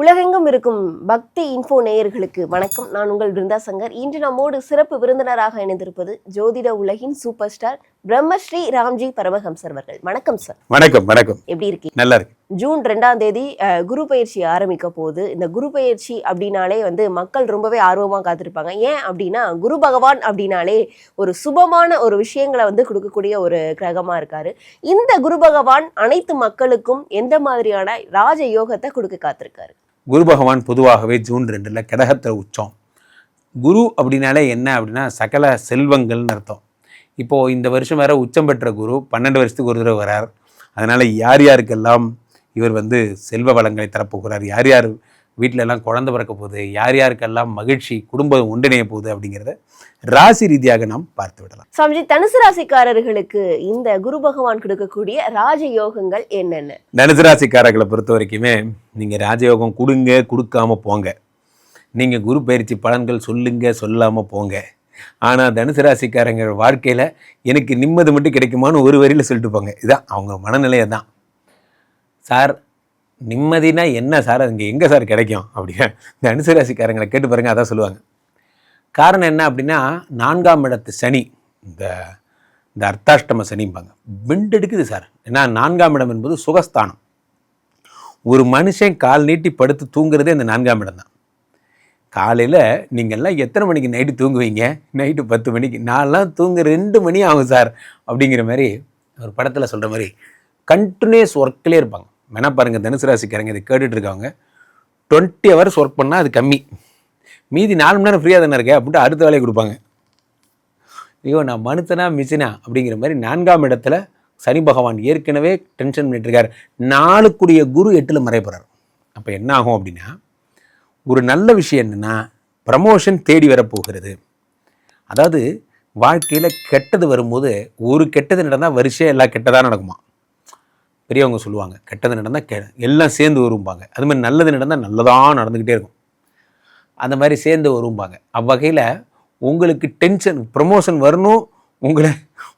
உலகெங்கும் இருக்கும் பக்தி இன்ஃபோ நேயர்களுக்கு வணக்கம். நான் உங்கள் பிருந்தா சங்கர். இன்று நம்மோடு சிறப்பு விருந்தினராக இணைந்திருப்பது ஜோதிட உலகின் சூப்பர் ஸ்டார் பிரம்மஸ்ரீ ராம்ஜி பரமஹம்சர் அவர்கள். வணக்கம் சார். வணக்கம். வணக்கம். எப்படி இருக்கீங்க? நல்லா இருக்கு. ஜூன் 2ஆம் தேதி குரு பயிற்சி ஆரம்பிக்க போகுது. இந்த குரு பயிற்சி அப்படின்னாலே மக்கள் ரொம்பவே ஆர்வமாக காத்திருப்பாங்க. ஏன் அப்படின்னா குரு பகவான் அப்படின்னாலே ஒரு சுபமான ஒரு விஷயங்களை கொடுக்கக்கூடிய ஒரு கிரகமாக இருக்காரு. இந்த குரு பகவான் அனைத்து மக்களுக்கும் எந்த மாதிரியான ராஜ யோகத்தை கொடுக்க காத்திருக்காரு? குரு பகவான் பொதுவாகவே ஜூன் 2 கடகத்தில் உச்சம். குரு அப்படின்னாலே என்ன அப்படின்னா சகல செல்வங்கள்னு அர்த்தம். இப்போது இந்த வருஷம் வேறு உச்சம் பெற்ற குரு 12 வருஷத்துக்கு ஒரு தடவை வரார். அதனால் யார் யாருக்கெல்லாம் இவர் செல்வ வளங்களை தரப்போகிறார், யார் யார் வீட்டில எல்லாம் குழந்தை பிறக்க போகுது, யார் யாருக்கெல்லாம் மகிழ்ச்சி குடும்பம் ஒன்றிணைய போகுது அப்படிங்கிறத ராசி ரீதியாக நாம் பார்த்து விடலாம். சாமிஜி, தனுசு ராசிக்காரர்களுக்கு இந்த குரு பகவான் கொடுக்கக்கூடிய ராஜயோகங்கள் என்னென்ன? தனுசு ராசிக்காரர்களை பொறுத்த வரைக்குமே நீங்கள் ராஜயோகம் கொடுங்க, கொடுக்காம போங்க. நீங்கள் குரு பயிற்சி பலன்கள் சொல்லுங்க, சொல்லாமல் போங்க. ஆனால் தனுசு ராசிக்காரங்க வாழ்க்கையில் எனக்கு நிம்மதி மட்டும் கிடைக்குமான்னு ஒரு வரியில் சொல்லிட்டு போங்க. இதுதான் அவங்க மனநிலையை தான். சார் நிம்மதினா என்ன சார், அங்கே எங்கே சார் கிடைக்கும் அப்படின்னா தனுசு ராசிக்காரங்களை கேட்டு பாருங்க, அதான் சொல்லுவாங்க. காரணம் என்ன அப்படின்னா 4ஆம் இடத்து சனி, இந்த அர்த்தாஷ்டம சனிம்பாங்க, பெண்டெடுக்குது சார். ஏன்னா 4ஆம் இடம் என்பது சுகஸ்தானம். ஒரு மனுஷன் கால் நீட்டி படுத்து தூங்குறதே இந்த 4ஆம் இடம் தான். காலையில் நீங்கள்லாம் எத்தனை மணிக்கு நைட்டு தூங்குவீங்க? நைட்டு 10 மணிக்கு. நான்லாம் தூங்க 2 மணி ஆகும் சார் அப்படிங்கிற மாதிரி ஒரு படத்தில் சொல்கிற மாதிரி கண்டினியூஸ் ஒர்க்கிலே இருப்பாங்க. வேணா பாருங்கள், தனுசு ராசிக்காரங்க இதை கேட்டுட்டு இருக்காங்க. 20 hours ஒர்க் பண்ணால் அது கம்மி, மீதி 4 மணி நேரம் ஃப்ரீயாக தானே இருக்கேன் அப்படின்ட்டு அடுத்த வேலையை கொடுப்பாங்க. ஐயோ நான் மனுத்தனா மிஷினா அப்படிங்கிற மாதிரி 4ஆம் இடத்துல சனி பகவான் ஏற்கனவே டென்ஷன் பண்ணிட்டு இருக்கார். 4க்குரிய குரு 8ல் மறைய போகிறார். அப்போ என்ன ஆகும் அப்படின்னா, ஒரு நல்ல விஷயம் என்னென்னா ப்ரமோஷன் தேடி வரப்போகிறது. அதாவது வாழ்க்கையில் கெட்டது வரும்போது ஒரு கெட்டது நடந்தால் வரிசையாக எல்லாம் கெட்டதாக நடக்குமா. பெரியவங்க சொல்லுவாங்க, கெட்டது நடந்தால் எல்லாம் சேர்ந்து வரும்பாங்க. அது மாதிரி நல்லது நடந்தால் நல்லதாக நடந்துக்கிட்டே இருக்கும். அந்த மாதிரி சேர்ந்து வரும்பாங்க. அவ்வகையில் உங்களுக்கு டென்ஷன் ப்ரமோஷன் வரணும்,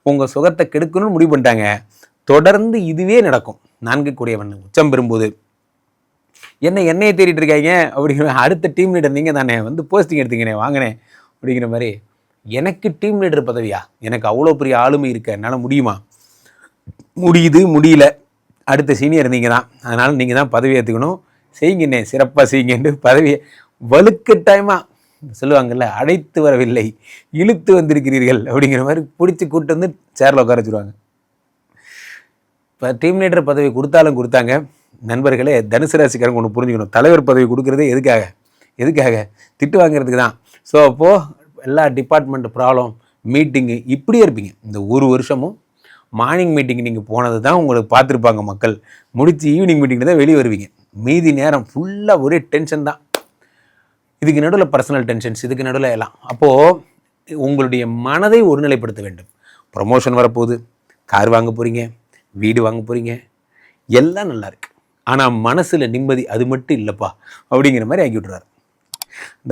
உங்கள் சுகத்தை கெடுக்கணும்னு முடிவு பண்ணிட்டாங்க. தொடர்ந்து இதுவே நடக்கும். 4 கூடியவன் உச்சம் பெறும்போது என்னையை தேடிட்டு இருக்காங்க அப்படிங்கிற அடுத்த டீம் லீடர் நீங்கள் தானே, போஸ்டிங் எடுத்தீங்கண்ணே வாங்கினேன் அப்படிங்கிற மாதிரி. எனக்கு டீம் லீடர் பதவியா? எனக்கு அவ்வளோ பெரிய ஆளுமை இருக்க, என்னால் முடியுமா? முடியல. அடுத்த சீனியர் நீங்கள் தான், அதனால் நீங்கள் தான் பதவி ஏற்றுக்கணும், செய்யுங்கண்ணே சிறப்பாக செய்யுங்கன்ட்டு பதவியை வலுக்கட்டாயமாக சொல்லுவாங்கள்ல, அடைத்து வரவில்லை இழுத்து வந்திருக்கிறீர்கள் அப்படிங்கிற மாதிரி பிடிச்சி கூட்டு வந்து சேரில் உட்கார வச்சுருவாங்க. இப்போ டீம் லீடர் பதவி கொடுத்தாங்க. நண்பர்களே, தனுசு ராசிக்காரங்க ஒன்று புரிஞ்சுக்கணும், தலைவர் பதவி கொடுக்குறதே எதுக்காக திட்டு வாங்கிறதுக்கு தான். ஸோ அப்போது எல்லா டிபார்ட்மெண்ட் ப்ராப்ளம் மீட்டிங்கு இப்படியே இருப்பீங்க. இந்த ஒரு வருஷமும் மார்னிங் மீட்டிங் நீங்கள் போனது தான் உங்களுக்கு பார்த்துருப்பாங்க மக்கள். முடித்து ஈவினிங் மீட்டிங்கில் தான் வெளியே வருவீங்க. மீதி நேரம் ஃபுல்லாக ஒரே டென்ஷன் தான். இதுக்கு நடுவில் பர்சனல் டென்ஷன்ஸ், இதுக்கு நடுவில் எல்லாம். அப்போது உங்களுடைய மனதை ஒருநிலைப்படுத்த வேண்டும். ப்ரமோஷன் வரப்போகுது, கார் வாங்க போகிறீங்க, வீடு வாங்க போகிறீங்க, எல்லாம் நல்லா இருக்குது. ஆனால் மனசில் நிம்மதி அது மட்டும் இல்லைப்பா அப்படிங்கிற மாதிரி ஆக்கி விட்றாரு.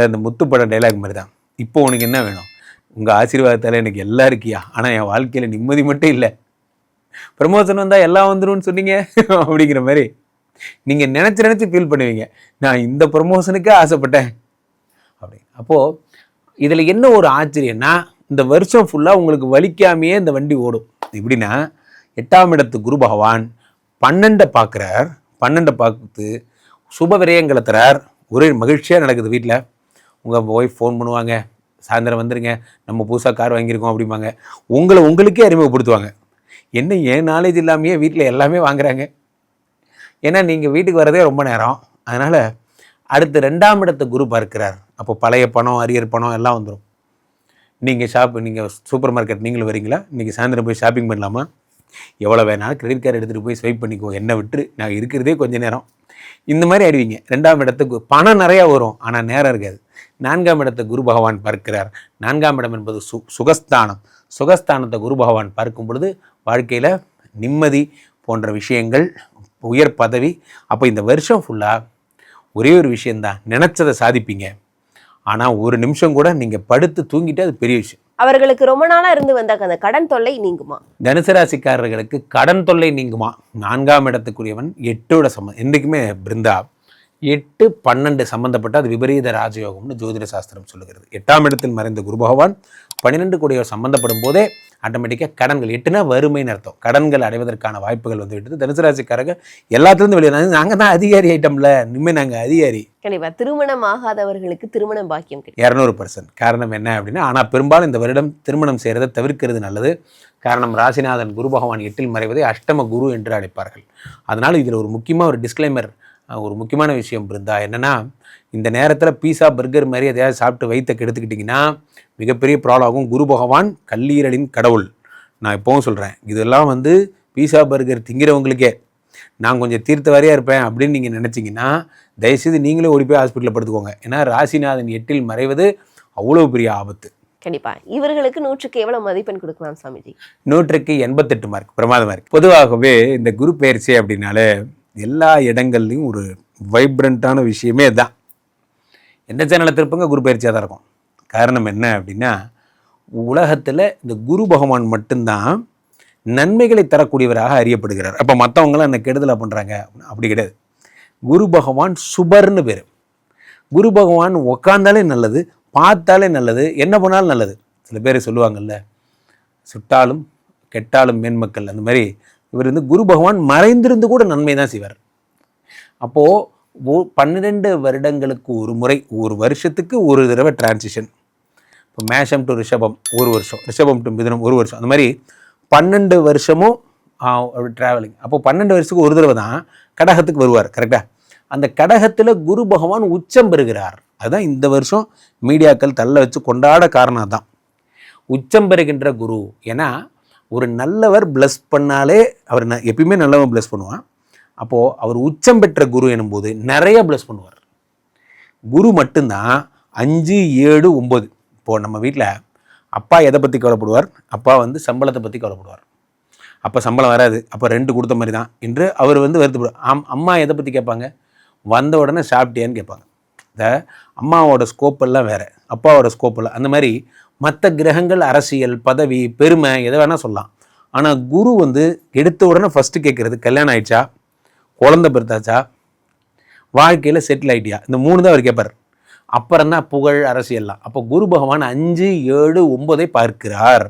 இந்த முத்துப்படம் டைலாக் மாதிரி தான். இப்போ உனக்கு என்ன வேணும்? உங்கள் ஆசீர்வாதத்தால் எனக்கு எல்லாம் இருக்கியா, ஆனால் என் வாழ்க்கையில் நிம்மதி மட்டும் இல்லை. ப்ரமோஷன் வந்தால் எல்லாம் வந்துடும் சொன்னீங்க அப்படிங்கிற மாதிரி நீங்கள் நினச்சி ஃபீல் பண்ணுவீங்க, நான் இந்த ப்ரமோஷனுக்கே ஆசைப்பட்டேன் அப்படி. அப்போது இதில் என்ன ஒரு ஆச்சரியன்னா, இந்த வருஷம் ஃபுல்லாக உங்களுக்கு வலிக்காமையே இந்த வண்டி ஓடும். எப்படின்னா 8ஆம் இடத்து குரு பகவான் 12 பார்க்குறார். 12 பார்த்து சுப விரயங்களை தரார். ஒரே மகிழ்ச்சியாக நடக்குது வீட்டில். உங்கள் ஒய்ஃப் ஃபோன் பண்ணுவாங்க, சாயந்தரம் வந்துடுங்க, நம்ம புதுசாக கார் வாங்கியிருக்கோம் அப்படிம்பாங்க. உங்களுக்கே அறிமுகப்படுத்துவாங்க. என்ன ஏன் நாலேஜ் இல்லாமையே வீட்டில் எல்லாமே வாங்குறாங்க. ஏன்னா நீங்கள் வீட்டுக்கு வரதே ரொம்ப நேரம். அதனால் அடுத்து 2ஆம் இடத்தை குரு பார்க்கிறார். அப்போ பழைய பணம், அரியர் பணம் எல்லாம் வந்துடும். நீங்கள் சூப்பர் மார்க்கெட் நீங்களும் வரீங்களா, இன்றைக்கி சாயந்தரம் போய் ஷாப்பிங் பண்ணலாமா, எவ்வளோ வேணாலும் கிரெடிட் கார்டு எடுத்துகிட்டு போய் ஸ்வைப் பண்ணிக்கோ, என்னை விட்டு நான் இருக்கிறதே கொஞ்சம் நேரம், இந்த மாதிரி ஆயிடுவீங்க. 2ஆம் இடத்துக்கு பணம் நிறையா வரும், ஆனால் நேரம் இருக்காது. 4ஆம் இடத்தை குரு பகவான் பார்க்கிறார். 4ஆம் இடம் என்பது சுகஸ்தானம். சுகஸ்தானத்தை குரு பகவான் பார்க்கும் பொழுது வாழ்க்கையில் நிம்மதி போன்ற விஷயங்கள், உயர் பதவி. அப்போ இந்த வருஷம் ஃபுல்லாக ஒரே ஒரு விஷயந்தான், நினச்சதை சாதிப்பீங்க. ஆனால் ஒரு நிமிஷம் கூட நீங்கள் படுத்து தூங்கிட்டு அது பெரிய விஷயம். அவர்களுக்கு ரொம்ப நாளா இருந்து வந்த அந்த கடன் தொல்லை நீங்குமா? தனுசு ராசிக்காரர்களுக்கு கடன் தொல்லை நீங்குமா? 4ஆம் இடத்துக்குரியவன் 8ஓட சம்பந்தம். என்றைக்குமே பிருந்தா 8, 12 சம்பந்தப்பட்ட அது விபரீத ராஜயோகம்னு ஜோதிட சாஸ்திரம் சொல்லுகிறது. 8ஆம் இடத்தில் மறைந்த குரு பகவான் 12 கூடியவர் சம்பந்தப்படும் போதே ஆட்டோமேட்டிக்காக கடன்கள், 8னா வறுமைன்னு அர்த்தம், கடன்கள் அடைவதற்கான வாய்ப்புகள் வந்து விட்டது. தனுசு ராசிக்காரங்க எல்லாத்துலேருந்து வெளியே, நாங்கள் தான் அதிகாரி ஐட்டம்ல, இனிமேல் நாங்கள் அதிகாரி. கண்டிப்பா திருமணம் ஆகாதவர்களுக்கு திருமணம் பாக்கியம் 200%. காரணம் என்ன அப்படின்னா, ஆனால் பெரும்பாலும் இந்த வருடம் திருமணம் செய்கிறத தவிர்க்கிறது நல்லது. காரணம், ராசிநாதன் குரு பகவான் 8இல் மறைவதை அஷ்டம குரு என்று அழைப்பார்கள். அதனால் இதில் ஒரு முக்கியமாக ஒரு டிஸ்க்ளைமர், ஒரு முக்கியமான விஷயம் இருந்தா என்னென்னா, இந்த நேரத்தில் பீஸா பர்கர் மாதிரி எதையாவது சாப்பிட்டு வயிற்ற கெடுத்துக்கிட்டிங்கன்னா மிகப்பெரிய ப்ராப்ளம் ஆகும். குரு பகவான் கல்லீரலின் கடவுள். நான் இப்போவும் சொல்கிறேன், இதெல்லாம் வந்து பீஸா பர்கர் திங்கிறவங்களுக்கே நான் கொஞ்சம் தீர்த்தவாரியாக இருப்பேன் அப்படின்னு நீங்கள் நினச்சிங்கன்னா தயவுசெய்து நீங்களே ஓடி போய் ஹாஸ்பிட்டலில் படுத்துக்கோங்க. ஏன்னா ராசிநாதன் 8இல் மறைவது அவ்வளோ பெரிய ஆபத்து. கண்டிப்பா இவர்களுக்கு 100க்கு எவ்வளவு மதிப்பெண் கொடுக்கலாம் சாமிஜி? 100க்கு 88 மார்க், பிரமாதமாக இருக்குது. பொதுவாகவே இந்த குரு பயிற்சி அப்படின்னாலே எல்லா இடங்கள்லையும் ஒரு வைப்ரண்ட்டான விஷயமே தான். எந்த சேனலை திருப்பங்க குரு பயிற்சியாக தான் இருக்கும். காரணம் என்ன அப்படின்னா, உலகத்தில் இந்த குரு பகவான் மட்டும்தான் நன்மைகளை தரக்கூடியவராக அறியப்படுகிறார். அப்போ மற்றவங்களாம் என்ன கெடுதலாக பண்ணுறாங்க அப்படி கிடையாது. குரு பகவான் சுபர்னு பேர். குரு பகவான் உக்காந்தாலே நல்லது, பார்த்தாலே நல்லது, என்ன பண்ணாலும் நல்லது. சில பேர் சொல்லுவாங்கல்ல, சுட்டாலும் கெட்டாலும் மேன்மக்கள், அந்த மாதிரி இவர் வந்து குரு பகவான் மறைந்திருந்து கூட நன்மை தான் செய்வார். அப்போது 12 வருடங்களுக்கு ஒரு முறை, ஒரு வருஷத்துக்கு ஒரு தடவை டிரான்சிஷன். இப்போ மேஷம் டு ரிஷபம் ஒரு வருஷம், ரிஷபம் டு மிதுனம் ஒரு வருஷம், அந்த மாதிரி 12 வருஷமும் ட்ராவலிங். அப்போ 12 வருஷத்துக்கு ஒரு தடவை தான் கடகத்துக்கு வருவார். கரெக்டாக அந்த கடகத்தில் குரு பகவான் உச்சம் பெறுகிறார். அதுதான் இந்த வருஷம் மீடியாக்கள் தள்ள வச்சு கொண்டாட காரணம் தான். உச்சம் பெறுகின்ற குரு. ஏன்னா ஒரு நல்லவர் பிளஸ் பண்ணாலே, அவர் எப்பயுமே நல்லவன் பிளஸ் பண்ணுவான். அப்போது அவர் உச்சம் பெற்ற குரு எனும்போது நிறைய பிளஸ் பண்ணுவார். குரு மட்டும்தான் 5, 7, 9. இப்போது நம்ம வீட்டில் அப்பா எதை பற்றி கவலைப்படுவார்? அப்பா வந்து சம்பளத்தை பற்றி கவலைப்படுவார். அப்போ சம்பளம் வராது, அப்போ ரெண்டு கொடுத்த மாதிரி தான் என்று அவர் வந்து வருத்தப்படுவார். அம்மா எதை பற்றி கேட்பாங்க? வந்த உடனே சாப்பிட்டியான்னு கேட்பாங்க. இந்த அம்மாவோட ஸ்கோப்பெல்லாம் வேறு, அப்பாவோட ஸ்கோப்பெல்லாம் அந்த மாதிரி. மற்ற கிரகங்கள் அரசியல், பதவி, பெருமை எதை வேணால் சொல்லலாம். ஆனால் குரு வந்து எடுத்த உடனே ஃபஸ்ட்டு கேட்குறது கல்யாணம் ஆயிடுச்சா, குழந்தை பிறந்தாச்சா, வாழ்க்கையில் செட்டில் ஆகிட்டியா, இந்த 3 தான் அவர் கேட்பார். அப்புறம் தான் புகழ், அரசியல்லாம். அப்போ குரு பகவான் 5, 7, 9 பார்க்கிறார்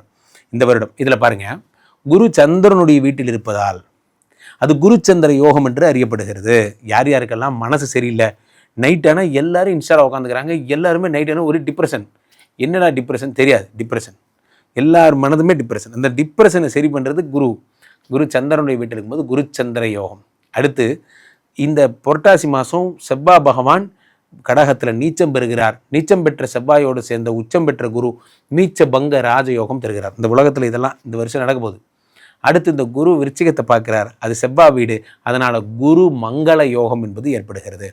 இந்த வருடம். இதில் பாருங்கள், குரு சந்திரனுடைய வீட்டில் இருப்பதால் அது குரு சந்திர யோகம் என்று அறியப்படுகிறது. யார் யாருக்கெல்லாம் மனசு சரியில்லை, நைட் ஆனால் எல்லாரும் இன்ஸ்டாவில் உட்காந்துக்கிறாங்க, எல்லாருமே நைட் ஆனால் ஒரு டிப்ரெஷன். என்னடா டிப்ரெஷன் தெரியாது, டிப்ரெஷன், எல்லார் மனதுமே டிப்ரெஷன். அந்த டிப்ரெஷனை சரி பண்ணுறது குரு சந்திரனுடைய வீட்டில் இருக்கும்போது குரு சந்திர யோகம். அடுத்து இந்த புரட்டாசி மாதம் செவ்வாய் பகவான் கடகத்தில் நீச்சம் பெறுகிறார். நீச்சம் பெற்ற செவ்வாயோடு சேர்ந்த உச்சம் பெற்ற குரு நீச்ச பங்க ராஜயோகம் தருகிறார். இந்த உலகத்தில் இதெல்லாம் இந்த வருஷம் நடக்க போகுது. அடுத்து இந்த குரு விருச்சிகத்தை பார்க்கிறார், அது செவ்வாய் வீடு, அதனால் குரு மங்கள யோகம் என்பது ஏற்படுகிறது.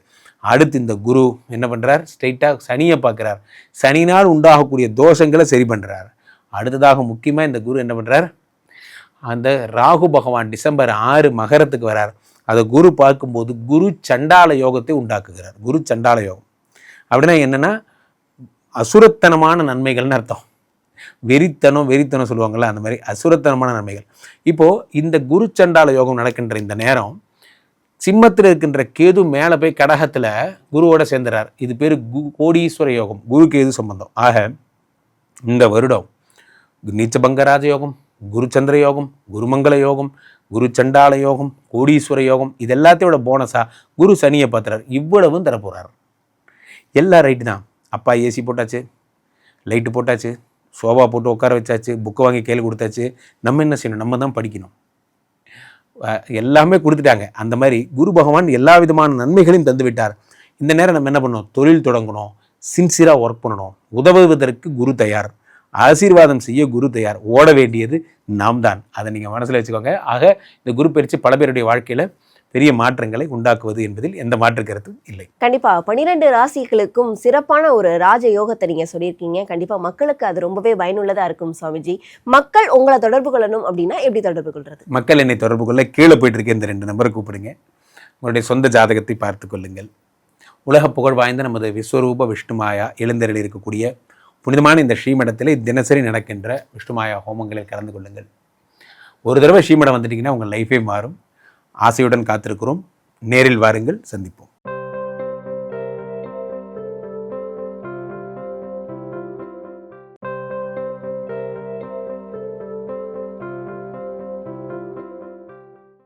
அடுத்து இந்த குரு என்ன பண்ணுறார்? ஸ்ட்ரைட்டாக சனியை பார்க்குறார், சனினால் உண்டாகக்கூடிய தோஷங்களை சரி பண்ணுறார். அடுத்ததாக முக்கியமாக இந்த குரு என்ன பண்ணுறார்? அந்த ராகு பகவான் டிசம்பர் 6 மகரத்துக்கு வரார். அதை குரு பார்க்கும்போது குரு சண்டால யோகத்தை உண்டாக்குகிறார். குரு சண்டால யோகம் அப்படின்னா என்னென்னா அசுரத்தனமான நன்மைகள்னு அர்த்தம். வெறித்தனம் சொல்லுவாங்கள்ல, அந்த மாதிரி அசுரத்தனமான நன்மைகள். இப்போது இந்த குரு சண்டால யோகம் நடக்கின்ற இந்த நேரம் சிம்மத்தில் இருக்கின்ற கேது மேலே போய் கடகத்தில் குருவோட சேர்ந்துறார். இது பேர் கோடீஸ்வர யோகம், குரு கேது சம்பந்தம். ஆக இந்த வருடம் நீச்சபங்க ராஜயோகம், குரு சந்திர யோகம், குருமங்கள யோகம், குரு சண்டால யோகம், கோடீஸ்வர யோகம், இது எல்லாத்தையோட போனஸாக குரு சனியை பார்த்துறார். இவ்வளவும் தரப்போகிறார். எல்லாம் ரைட்டு தான். அப்பா ஏசி போட்டாச்சு, லைட்டு போட்டாச்சு, சோபா போட்டு உட்கார வச்சாச்சு, புக்கை வாங்கி கையில் கொடுத்தாச்சு. நம்ம என்ன செய்யணும்? நம்ம தான் படிக்கணும். எல்லாமே கொடுத்துட்டாங்க. அந்த மாதிரி குரு பகவான் எல்லா விதமான நன்மைகளையும் தந்து விட்டார். இந்த நேரம் நம்ம என்ன பண்ணணும்? தொழில் தொடங்கணும், சின்சியராக ஒர்க் பண்ணணும், உதவுவதற்கு குரு தயார், ஆசீர்வாதம் செய்ய குரு தயார். ஓட வேண்டியது நாம் தான். அதை நீங்கள் மனசில் வச்சுக்கோங்க. ஆக இந்த குரு பயிற்சி பல பேருடைய வாழ்க்கையில் பெரிய மாற்றங்களை உண்டாக்குவது என்பதில் எந்த மாற்று கருத்தும் இல்லை. கண்டிப்பா 12 ராசிகளுக்கும் சிறப்பான ஒரு ராஜ யோகத்தை நீங்க சொல்லியிருக்கீங்க. கண்டிப்பா மக்களுக்கு அது ரொம்பவே பயனுள்ளதா இருக்கும் சுவாமிஜி. மக்கள் உங்களை தொடர்பு கொள்ளணும் அப்படின்னா எப்படி தொடர்பு கொள்றது? மக்கள் என்னை தொடர்பு கொள்ள கீழே போயிட்டு இருக்க இந்த 2 நம்பரை கூப்பிடுங்க. உங்களுடைய சொந்த ஜாதகத்தை பார்த்து கொள்ளுங்கள். உலக புகழ் வாய்ந்த நமது விஸ்வரூப விஷ்ணுமாயா எழுந்தருளி இருக்கக்கூடிய புனிதமான இந்த ஸ்ரீமடத்தில் தினசரி நடக்கின்ற விஷ்ணுமாயா ஹோமங்களில் கலந்து கொள்ளுங்கள். ஒரு தடவை ஸ்ரீமடம் வந்துட்டிங்கன்னா உங்கள் லைஃபே மாறும். ஆசையுடன் காத்திருக்கிறோம். நேரில் வாருங்கள், சந்திப்போம்.